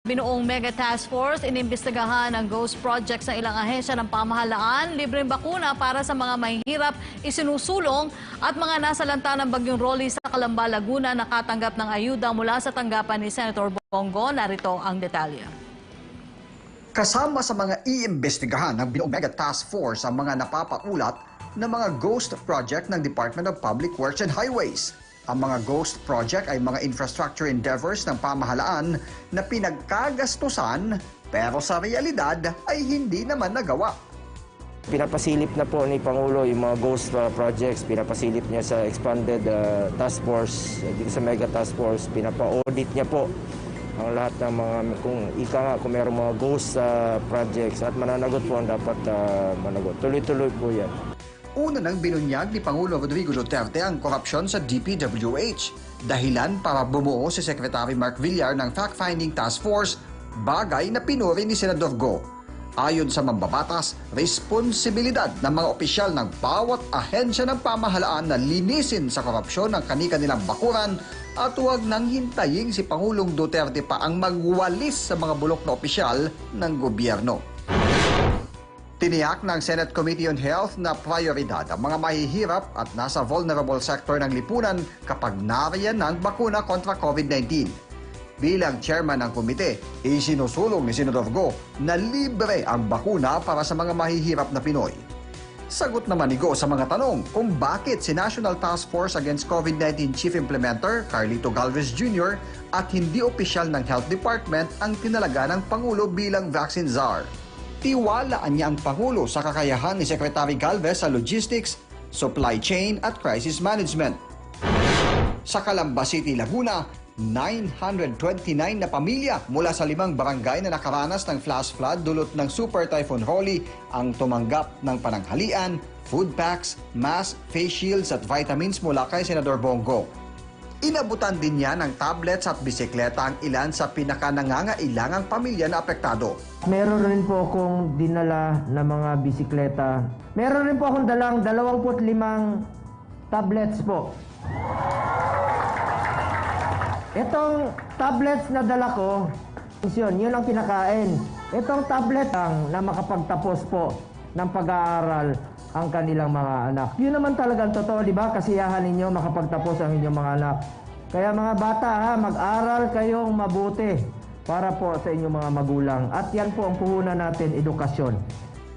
Binuong Mega Task Force, inimbestigahan ang ghost projects ng ilang ahensya ng pamahalaan, libreng bakuna para sa mga mahihirap isinusulong at mga nasalanta ng Bagyong Rolly sa Calamba, Laguna nakatanggap ng ayuda mula sa tanggapan ni Senator Bongo. Narito ang detalye. Kasama sa mga iimbestigahan ng Binuong Mega Task Force ang mga napapaulat na mga ghost project ng Department of Public Works and Highways. Ang mga ghost project ay mga infrastructure endeavors ng pamahalaan na pinagkagastusan pero sa realidad ay hindi naman nagawa. Pinapasilip na po ni Pangulo yung mga ghost projects, pinapasilip niya sa expanded task force, dito sa Mega Task Force, pinapa-audit niya po ang lahat ng mga, kung mayroong mga ghost projects at mananagot po ang dapat managot. Tuloy-tuloy po yan. Una nang binunyag ni Pangulo Rodrigo Duterte ang korupsyon sa DPWH. Dahilan para bumuo si Secretary Mark Villar ng Fact-Finding Task Force, bagay na pinuri ni Senador Go. Ayon sa mambabatas, responsibilidad ng mga opisyal ng bawat ahensya ng pamahalaan na linisin sa korupsyon ang kani-kanilang bakuran at huwag nang hintayin si Pangulong Duterte pa ang magwalis sa mga bulok na opisyal ng gobyerno. Tiniyak ng Senate Committee on Health na prioridad ang mga mahihirap at nasa vulnerable sector ng lipunan kapag nariyan ng bakuna kontra COVID-19. Bilang chairman ng komite, isinusulong ni Senador Go na libre ang bakuna para sa mga mahihirap na Pinoy. Sagot naman ni Go sa mga tanong kung bakit si National Task Force Against COVID-19 Chief Implementer Carlito Galvez Jr. at hindi opisyal ng Health Department ang tinalaga ng Pangulo bilang vaccine czar. Tiwalaan niya ang Pangulo sa kakayahan ni Secretary Galvez sa logistics, supply chain at crisis management. Sa Calamba City, Laguna, 929 na pamilya mula sa 5 barangay na nakaranas ng flash flood dulot ng Super Typhoon Rolly ang tumanggap ng pananghalian, food packs, mask, face shields at vitamins mula kay Senador Bongo. Inabutan din niya ng tablets at bisikleta ang ilan sa pinakanangangailangang pamilya na apektado. Meron rin po akong dinala na mga bisikleta. Meron rin po akong dalang 25 tablets po. Itong tablets na dala ko, yun ang kinakain. Itong tablet lang na makapagtapos po ng pag-aaral ang kanilang mga anak. Yun naman talagang totoo, di ba? Kasiyahan ninyo makapagtapos ang inyong mga anak. Kaya mga bata, mag-aral kayong mabuti para po sa inyong mga magulang. At yan po ang puhunan natin, edukasyon.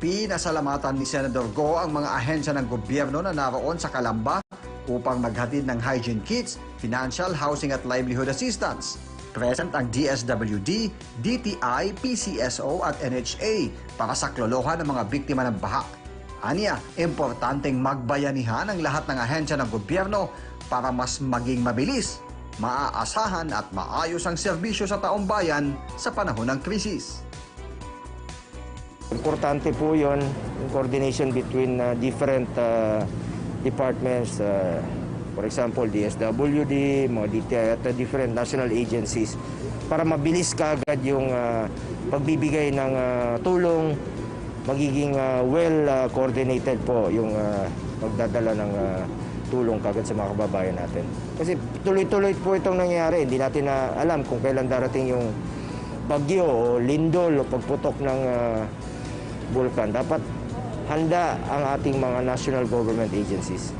Pinasalamatan ni Senador Go ang mga ahensya ng gobyerno na naroon sa Calamba upang maghatid ng hygiene kits, financial, housing at livelihood assistance. Present ang DSWD, DTI, PCSO at NHA para saklolohan ng mga biktima ng baha. Aniya, importanteng magbayanihan ang lahat ng ahensya ng gobyerno para mas maging mabilis, maaasahan at maayos ang serbisyo sa taong bayan sa panahon ng krisis. Importante po yun, yung coordination between different departments, for example, DSWD, mga DTI at different national agencies para mabilis kaagad yung pagbibigay ng tulong, magiging well-coordinated po yung pagdadala ng tulong kagad sa mga kababayan natin. Kasi tuloy-tuloy po itong nangyayari. Hindi natin na alam kung kailan darating yung bagyo o lindol o pagputok ng bulkan. Dapat handa ang ating mga national government agencies.